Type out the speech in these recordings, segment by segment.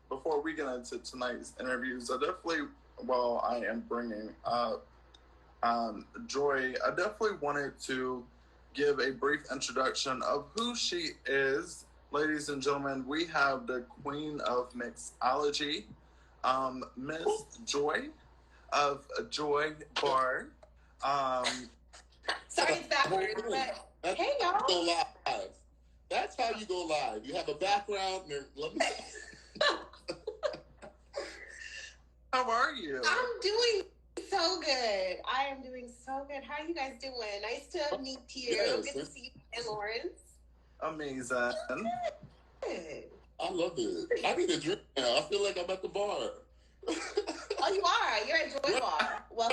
before we get into tonight's interviews, I am bringing up Joy, I definitely wanted to give a brief introduction of who she is. Ladies and gentlemen, we have the Queen of Mixology, Miss Joy of Joy Bar. Sorry, it's backwards, but hey, y'all. Go live. That's how you go live. You have a background. Let me. How are you? I'm doing so good. I am doing so good. How are you guys doing? Nice to meet you. Yes, good to see you, and Lawrence. Amazing. Good. I love it. I need a drink now. I feel like I'm at the bar. Oh, you are. You're at Joy Bar. Well,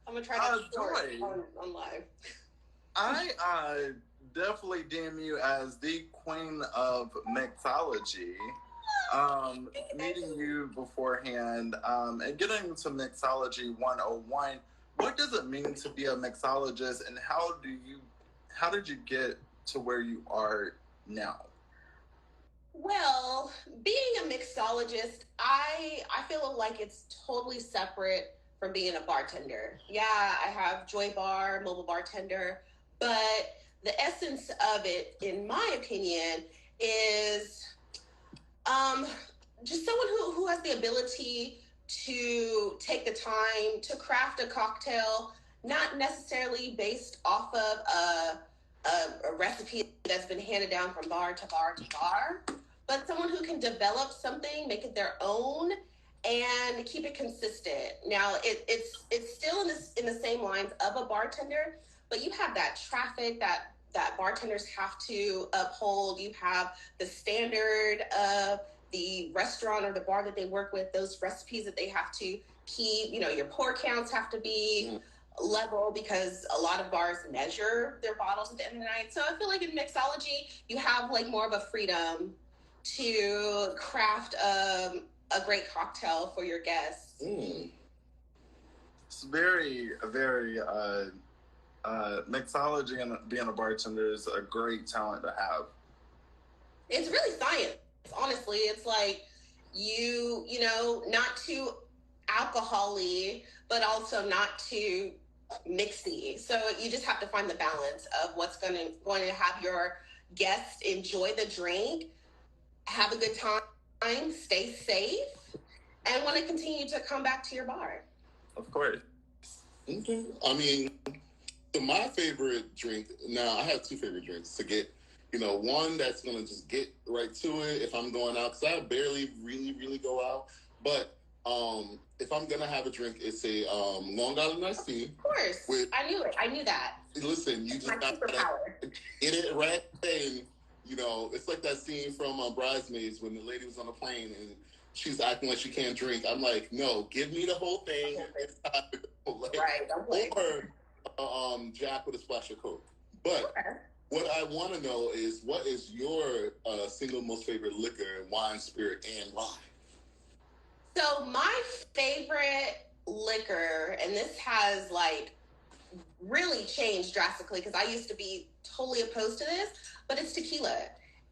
I'm gonna try to Joy. on live. I definitely deem you as the Queen of Mixology. Meeting you beforehand and getting into Mixology 101. What does it mean to be a mixologist, and how did you get to where you are now? Well, being a mixologist, I feel like it's totally separate from being a bartender. Yeah, I have Joy Bar, mobile bartender, but the essence of it, in my opinion, is just someone who has the ability to take the time to craft a cocktail, not necessarily based off of a recipe that's been handed down from bar to bar to bar, but someone who can develop something, make it their own, and keep it consistent. Now, it's still in the same lines of a bartender, but you have that traffic that bartenders have to uphold. You have the standard of the restaurant or the bar that they work with, those recipes that they have to keep. You know, your pour counts have to be level because a lot of bars measure their bottles at the end of the night. So I feel like in mixology, you have like more of a freedom to craft a great cocktail for your guests. It's very mixology and being a bartender is a great talent to have. It's really science. Honestly, it's like you know, not too alcohol-y, but also not too mixy. So you just have to find the balance of what's going to have your guests enjoy the drink, have a good time, stay safe, and want to continue to come back to your bar. Of course. Okay. I mean, so my favorite drink, now I have two favorite drinks to get. You know, one that's going to just get right to it if I'm going out, because I barely really go out. But if I'm going to have a drink, it's a Long Island iced tea. Of course. I knew it. I knew that. Listen, you just got to get it right. And, you know, it's like that scene from Bridesmaids when the lady was on the plane and she's acting like she can't drink. I'm like, no, give me the whole thing. It's time to go. Like, right. Or Jack with a splash of Coke. But... Okay. What I want to know is, what is your single most favorite liquor, wine, spirit, and why? So my favorite liquor, and this has like really changed drastically because I used to be totally opposed to this, but it's tequila.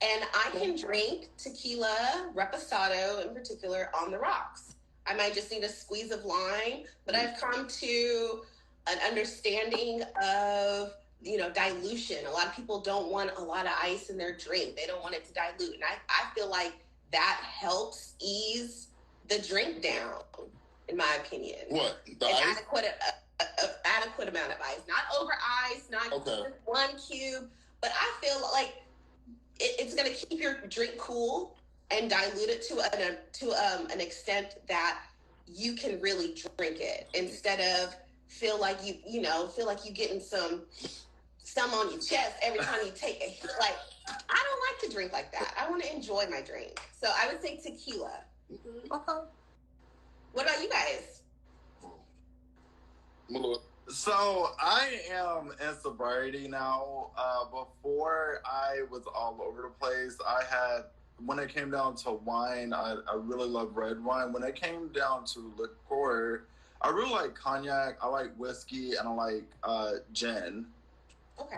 And I can drink tequila, reposado in particular, on the rocks. I might just need a squeeze of lime, but I've come to an understanding of, you know, dilution. A lot of people don't want a lot of ice in their drink. They don't want it to dilute. And I feel like that helps ease the drink down, in my opinion. What? The An ice? adequate amount of ice. Not over ice, not just 1 cube. But I feel like it's going to keep your drink cool and dilute it to an extent that you can really drink it instead of feel like you getting some on your chest every time you take a hit. Like, I don't like to drink like that. I want to enjoy my drink. So I would say tequila. Okay. What about you guys? Malloy. So I am in sobriety now. Before I was all over the place. When it came down to wine, I really love red wine. When it came down to liqueur, I really like cognac, I like whiskey, and I like gin. Okay.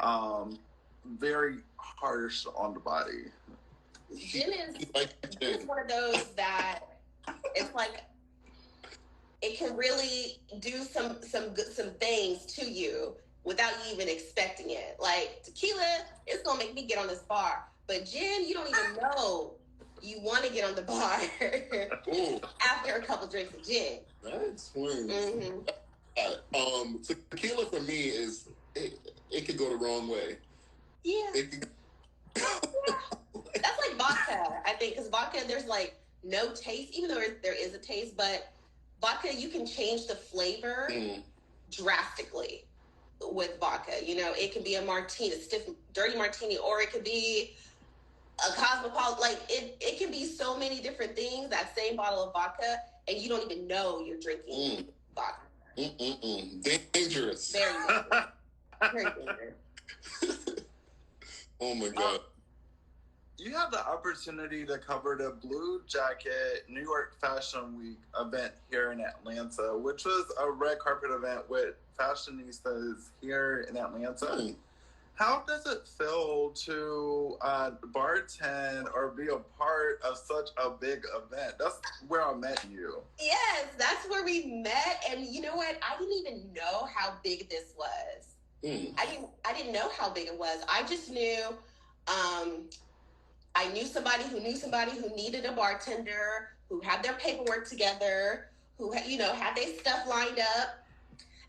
very harsh on the body. Gin is one of those that it's like it can really do some things to you without you even expecting it. Like tequila, it's gonna make me get on this bar, but gin, you don't even know you want to get on the bar after a couple drinks of gin. That swings. Mm-hmm. Tequila for me is it could go the wrong way. Yeah. That's like vodka, I think, because vodka, there's like no taste, even though there is a taste, but vodka, you can change the flavor drastically with vodka. You know, it can be a martini, a stiff, dirty martini, or it could be a cosmopolitan. Like, it can be so many different things, that same bottle of vodka, and you don't even know you're drinking vodka. Dangerous. Very dangerous. Very dangerous. Oh my God. You had the opportunity to cover the Blue Jacket New York Fashion Week event here in Atlanta, which was a red carpet event with fashionistas here in Atlanta. How does it feel to bartend or be a part of such a big event? That's where I met you. Yes, that's where we met. And you know what? I didn't even know how big this was. I didn't know how big it was. I just knew I knew somebody who needed a bartender, who had their paperwork together, who had their stuff lined up.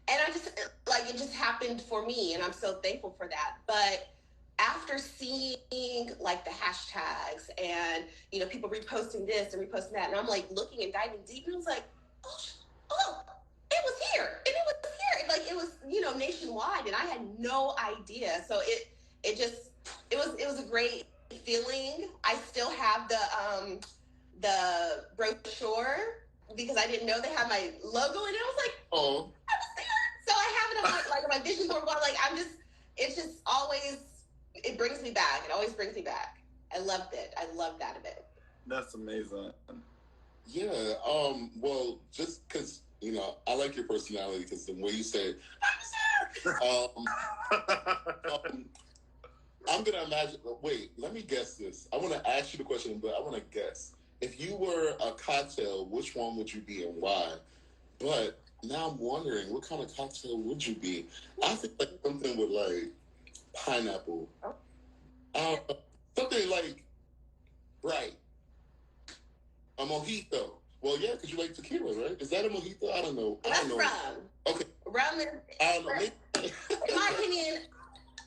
And I just, like, it just happened for me, and I'm so thankful for that. But after seeing, like, the hashtags and, people reposting this and reposting that, and I'm, like, looking and diving deep, and I was like, oh, it was here, and it was here. Like, it was, nationwide, and I had no idea. So it was a great feeling. I still have the brochure because I didn't know they had my logo in it. I was like, oh. So I have it on my vision board. Like, it's just always, it brings me back. It always brings me back. I loved it. I loved that event. That's amazing. Yeah. Well, just because, I like your personality, because the way you said, I'm going to imagine, wait, let me guess this. I want to ask you the question, but I want to guess. If you were a cocktail, which one would you be and why? But now I'm wondering, what kind of cocktail would you be? I think like something with like pineapple. Something like bright. A mojito. Well, yeah, because you like tequila, right? Is that a mojito? I don't know. That's rum. Okay. Rum is, I don't know. in my opinion,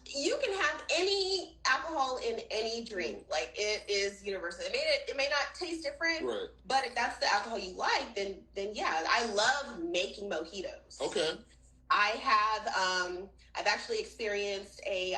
you can have any alcohol in any drink. Like, it is universal. It may not taste different, right, but if that's the alcohol you like, then yeah. I love making mojitos. Okay. I have I've actually experienced a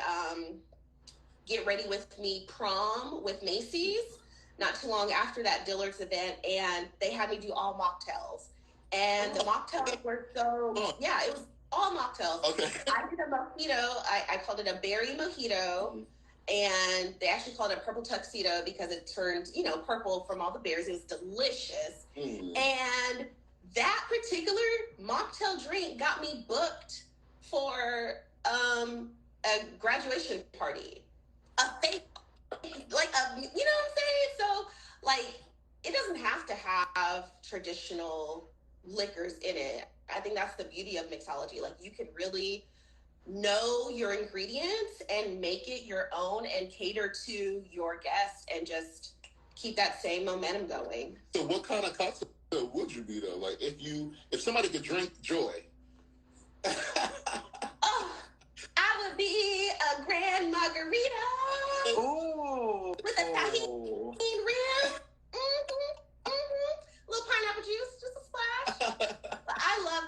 Get Ready With Me prom with Macy's not too long after that Dillard's event, and they had me do all mocktails. And the mocktails were so, it was all mocktails. Okay. I did a mojito. I called it a berry mojito, and they actually called it a purple tuxedo because it turned, purple from all the berries. It was delicious. And that particular mocktail drink got me booked for a graduation party. A fake, like, you know what I'm saying? So, like, it doesn't have to have traditional liquors in it. I think that's the beauty of mixology. Like, you can really know your ingredients and make it your own and cater to your guests and just keep that same momentum going. So what kind of cocktail would you be, though? Like, if somebody could drink Joy. Oh, I would be a grand margarita. Ooh. With a tahini rim. Little pineapple juice, just a splash. But I love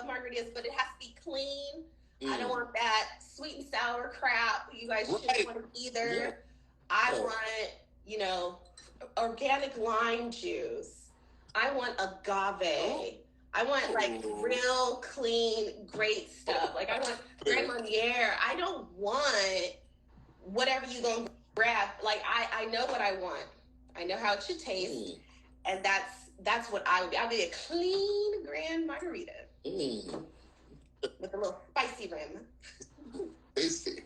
margaritas, but it has to be clean. I don't want that sweet and sour crap. You guys shouldn't want it either. Yeah. I want, organic lime juice. I want agave. I want, like, real clean, great stuff. Like, I want Grand Marnier. I don't want whatever you gonna grab. Like, I know what I want. I know how it should taste. And that's what I would be. I'd be a clean grand margarita with a little spicy rim. Tasty.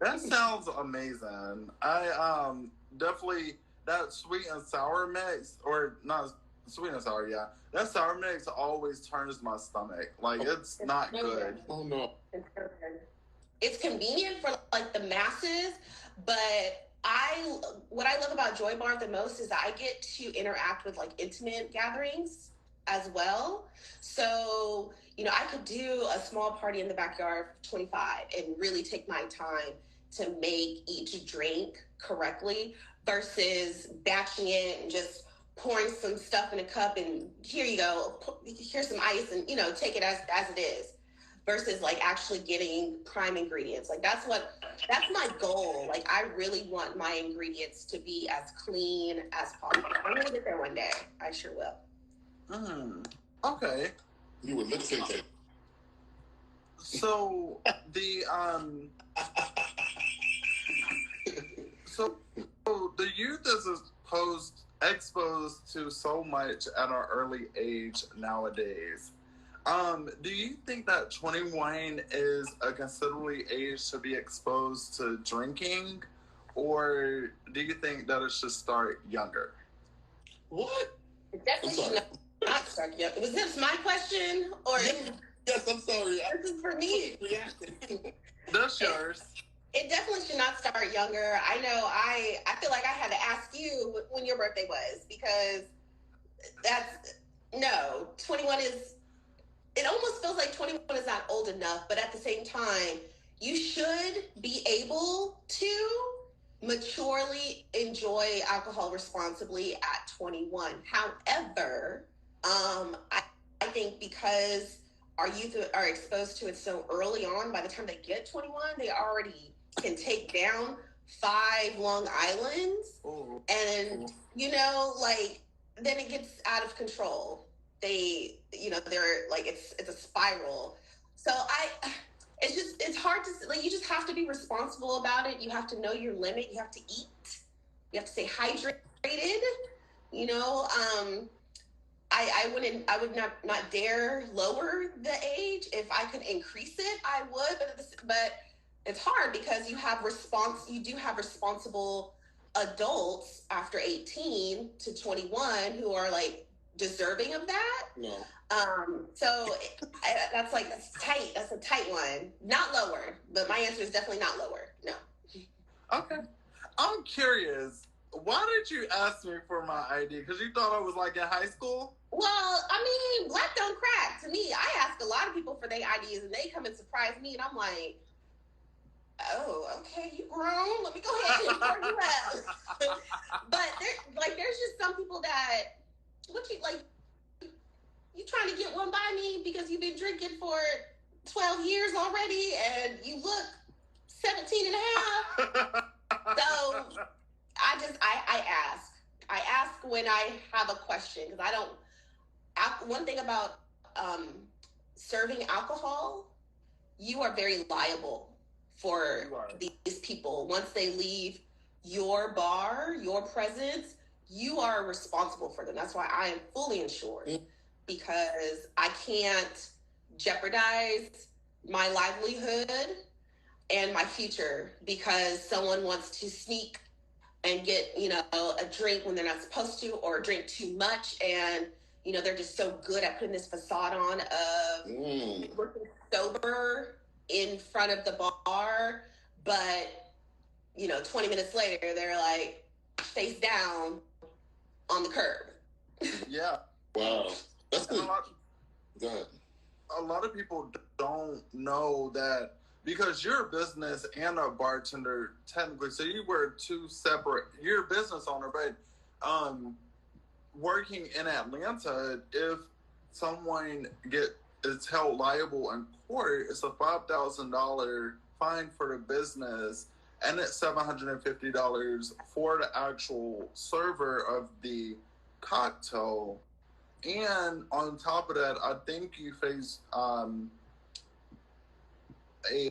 That sounds amazing. I definitely that sweet and sour mix, or not sweet and sour, yeah. That sour mix always turns my stomach. Like it's not good. Oh no. It's convenient for like the masses, but what I love about Joy Bar the most is I get to interact with like intimate gatherings as well. So, I could do a small party in the backyard for 25 and really take my time to make each drink correctly versus batching it and just pouring some stuff in a cup and here you go, here's some ice and, take it as it is versus like actually getting prime ingredients. Like that's my goal. Like I really want my ingredients to be as clean as possible. I'm gonna get there one day. I sure will. Okay. You were lip syncing. So the so the youth is exposed to so much at an early age nowadays. Do you think that 21 is a considerably age to be exposed to drinking, or do you think that it should start younger? What? It definitely should not start younger. Was this my question, or? Yes, I'm sorry. This is for me. That's yours. It definitely should not start younger. I know I feel like I had to ask you when your birthday was because 21 is, it almost feels like 21 is not old enough, but at the same time, you should be able to maturely enjoy alcohol responsibly at 21. However, I think because our youth are exposed to it so early on, by the time they get 21, they already can take down 5 Long Islands. Ooh. And, then it gets out of control. They're like, it's a spiral. So it's hard to, like, you just have to be responsible about it. You have to know your limit. You have to eat. You have to stay hydrated. I would not dare lower the age. If I could increase it, I would, but it's hard because you do have responsible adults after 18 to 21 who are like deserving of that. No. That's tight. That's a tight one. Not lower, but my answer is definitely not lower. No. Okay. I'm curious. Why did you ask me for my ID? Because you thought I was like in high school? Well, black don't crack. To me, I ask a lot of people for their IDs and they come and surprise me and I'm like, oh, okay, you grown. Let me go ahead and pour you out. But there's just some people that, you trying to get one by me because you've been drinking for 12 years already and you look 17 and a half. So I ask. I ask when I have a question because one thing about serving alcohol, you are very liable for these people. Once they leave your bar, your presence, you are responsible for them. That's why I am fully insured because I can't jeopardize my livelihood and my future because someone wants to sneak and get, a drink when they're not supposed to or drink too much. And, they're just so good at putting this facade on of looking sober in front of the bar. But, 20 minutes later, they're like face down on the curb. Yeah. Wow. That's good. Go ahead. A lot of people don't know that because you're a business and a bartender technically, so you were two separate. You're a business owner, but working in Atlanta, if someone is held liable in court, it's a $5,000 fine for the business, and it's $750 for the actual server of the cocktail. And on top of that, I think you face a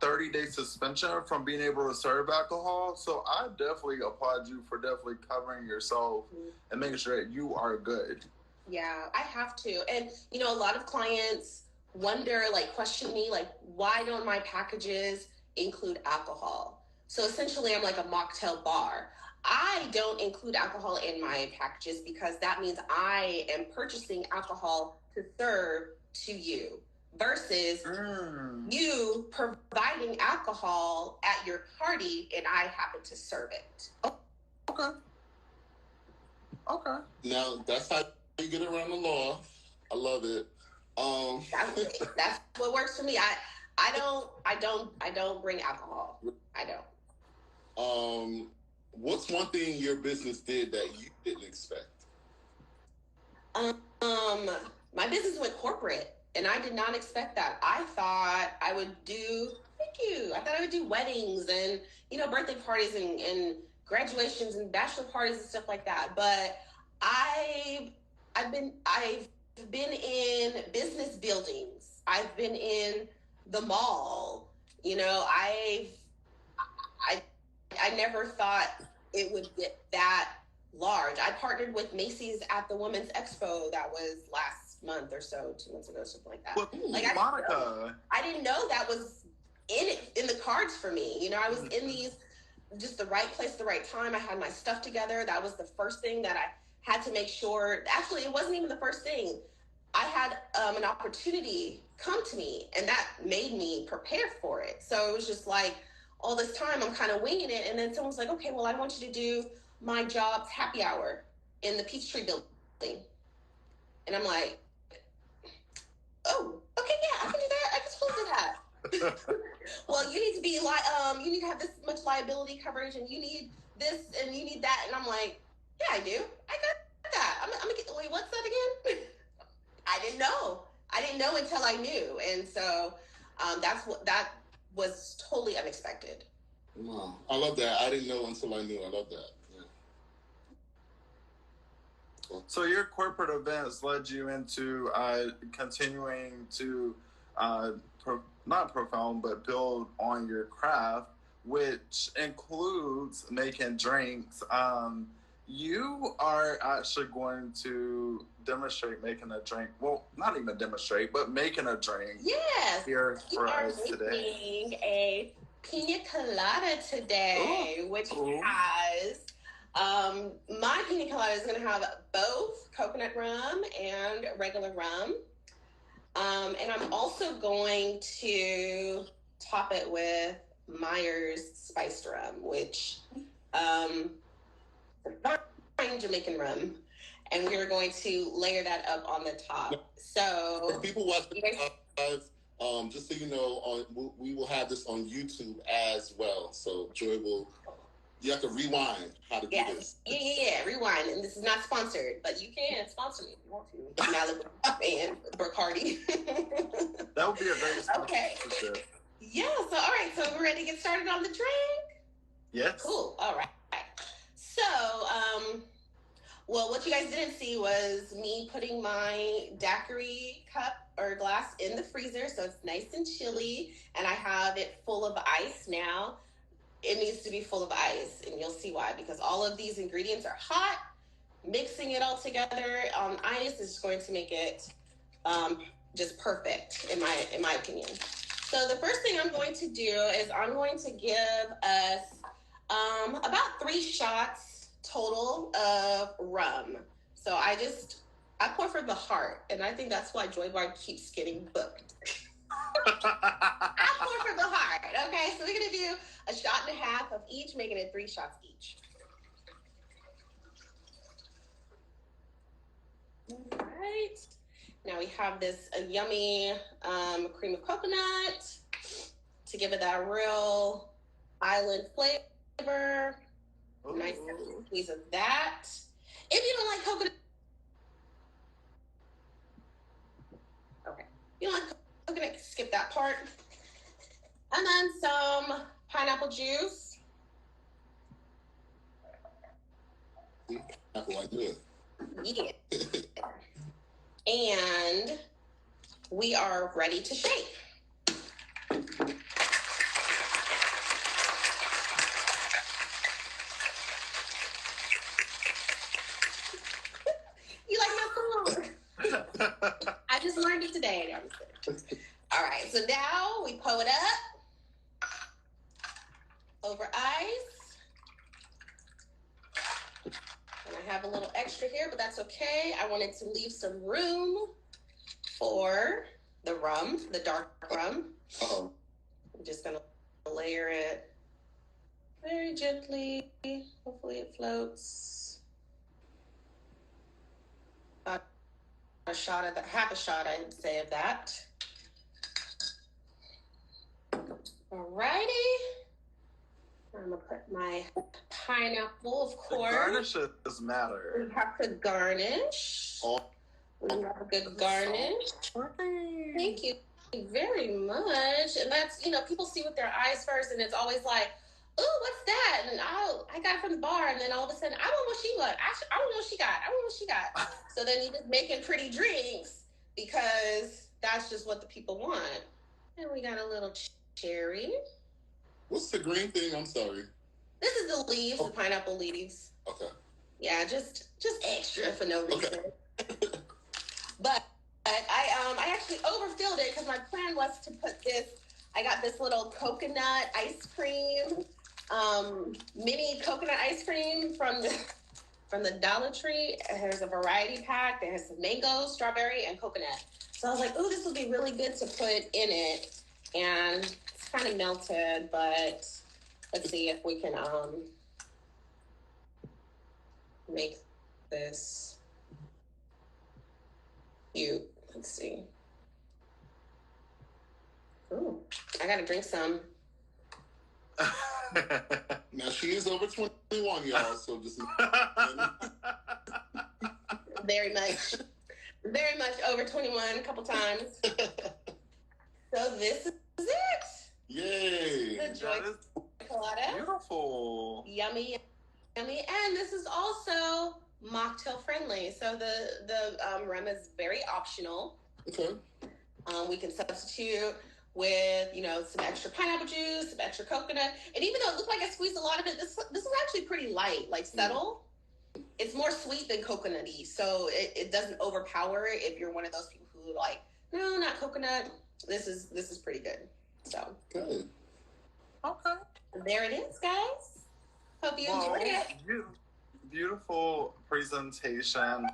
30-day suspension from being able to serve alcohol. So I definitely applaud you for definitely covering yourself and making sure that you are good. Yeah, I have to. And, a lot of clients wonder, question me, why don't my packages include alcohol. So essentially, I'm like a mocktail bar. I don't include alcohol in my packages because that means I am purchasing alcohol to serve to you versus you providing alcohol at your party and I happen to serve it. Okay. Okay. Now that's how you get around the law. I love it. That's what works for me. I don't bring alcohol. I don't. What's one thing your business did that you didn't expect? My business went corporate, and I did not expect that. I thought I would do. Thank you. I thought I would do weddings and birthday parties and graduations and bachelor parties and stuff like that. But I've been in business buildings. I've been in the mall. I never thought it would get that large. I partnered with Macy's at the Women's Expo that was last month or so, 2 months ago, something like that. Well, Monica, I didn't know that was in the cards for me. I was in these just the right place, the right time. I had my stuff together. That was the first thing that I had to make sure. Actually, it wasn't even the first thing. I had an opportunity come to me, and that made me prepare for it. So it was just like all this time I'm kind of winging it, and then someone's like, okay, well, I want you to do my job's happy hour in the Peachtree building. And I'm like, oh, okay, yeah, I can do that. I can totally do that. Well, you need to be you need to have this much liability coverage, and you need this, and you need that. And I'm like, yeah, I do. I got that. I'm gonna get. Wait, what's that again? I didn't know until I knew, and so that was totally unexpected. Wow, I love that. I didn't know until I knew. I love that. Yeah. Cool. So your corporate events led you into continuing to not profound, but build on your craft, which includes making drinks. You are actually going to demonstrate making a drink. Well, not even demonstrate, but making a drink. Yes. Here for us today. Making a pina colada today, which has my pina colada is going to have both coconut rum and regular rum. And I'm also going to top it with Myers spiced rum, which fine Jamaican rum, and we're going to layer that up on the top. So for people watching live, just so you know, we will have this on YouTube as well. So Joy you have to rewind how to do this. Yeah, rewind. And this is not sponsored, but you can sponsor me if you want to. Malibu and Bacardi. That would be a great sponsor. Okay. Yeah, so all right, so we're ready to get started on the drink? Yes. Cool. All right. So, well, what you guys didn't see was me putting my daiquiri cup or glass in the freezer, so it's nice and chilly, and I have it full of ice now. It needs to be full of ice, and you'll see why, because all of these ingredients are hot. Mixing it all together on ice is going to make it just perfect, in my opinion. So the first thing I'm going to do is I'm going to give us about 3 shots total of rum. So I pour for the heart, and I think that's why Joy Bar keeps getting booked. I pour for the heart. Okay, so we're gonna do a shot and a half of each, making it 3 shots each. All right. Now we have this yummy cream of coconut to give it that real island flavor. Ooh. Nice piece of that. If you don't like coconut, okay. If you don't like coconut, skip that part. And then some pineapple juice. Apple like this. Yeah. And we are ready to shake. You like my food? I just learned it today. All right, so now we pour it up. over ice. And I have a little extra here, but that's okay. I wanted to leave some room for the rum, the dark rum. Uh-oh. I'm just going to layer it very gently. Hopefully it floats. About a shot of that, half a shot, I'd say, of that. Alrighty. I'm gonna put my pineapple, of course. The garnishes matter. We have to garnish. Oh. We have a good garnish. Thank you very much. And that's, you know, people see with their eyes first, and it's always like, oh, what's that? And I got it from the bar, and then all of a sudden, I want what she got. I want what she got. I want what she got. So then you're just making pretty drinks because that's just what the people want. And we got a little cherry. What's the green thing? I'm sorry. This is the leaves, the pineapple leaves. Okay. Yeah, just extra for no reason. Okay. But I actually overfilled it because my plan was to put this. I got this little coconut ice cream, mini coconut ice cream from the Dollar Tree. There's a variety pack. There's some mango, strawberry, and coconut. So I was like, "Ooh, this would be really good to put in it." And it's kind of melted, but let's see if we can make this cute. Let's see. Ooh, I gotta drink some. Now she is over 21, y'all. So just very much over 21 a couple times. So this is it. Yay! The Joy Colada. Beautiful. Yummy, yummy, and this is also mocktail friendly. So the rum is very optional. Okay. We can substitute with, you know, some extra pineapple juice, some extra coconut, and even though it looked like I squeezed a lot of it, this is actually pretty light, like subtle. It's more sweet than coconutty, so it doesn't overpower it. If you're one of those people who like, no, not coconut. This is pretty good. So Good. Okay. there it is, guys. Hope you enjoyed it. Beautiful presentation.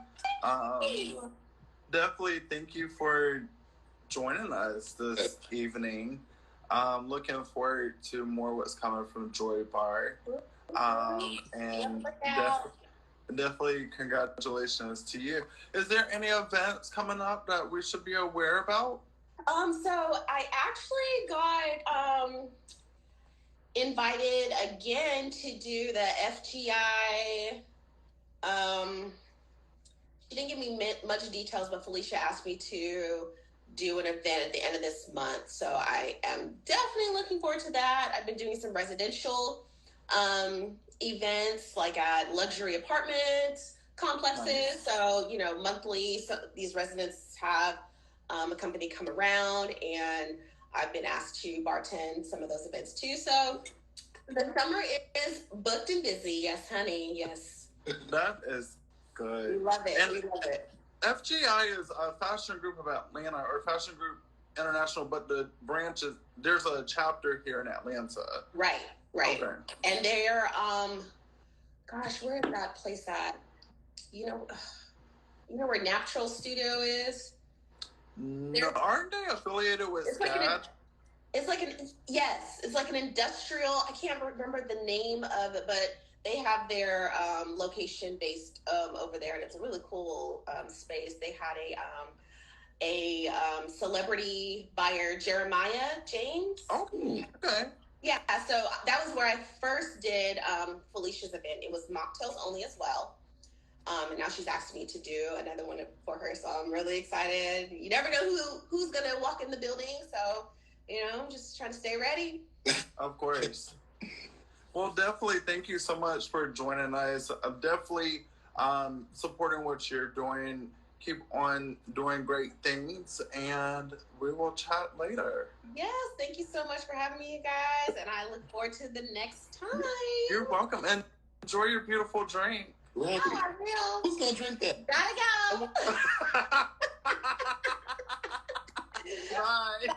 Definitely thank you for joining us this evening. Looking forward to more what's coming from Joy Bar. And definitely congratulations to you. Is there any events coming up that we should be aware about? So I actually got invited again to do the FGI. She didn't give me much details, but Felicia asked me to do an event at the end of this month. So I am definitely looking forward to that. I've been doing some residential events, like at luxury apartment complexes. Nice. So, you know, monthly, so these residents have a company come around, and I've been asked to bartend some of those events too. So the summer is booked and busy. Yes, honey. Yes. That is good. We love it. And we love it. FGI is a fashion group of Atlanta, or Fashion Group International, but the branch is, there's a chapter here in Atlanta. Right. Okay. And they're, gosh, where is that place at? You know where Natural Studio is? No, aren't they affiliated with SCAD? It's like an industrial, I can't remember the name of it, but they have their location based over there, and it's a really cool space. They had a celebrity buyer, Jeremiah James. Oh, okay. Yeah, so that was where I first did Felicia's event. It was mocktails only as well. And now she's asked me to do another one for her, so I'm really excited. You never know who's going to walk in the building, so, you know, just trying to stay ready. Of course. Well, definitely thank you so much for joining us. I'm definitely supporting what you're doing. Keep on doing great things, and we will chat later. Yes, thank you so much for having me, you guys, and I look forward to the next time. You're welcome, and enjoy your beautiful drink. Right. Oh, I will. Who's gonna drink that? Gotta go. Bye.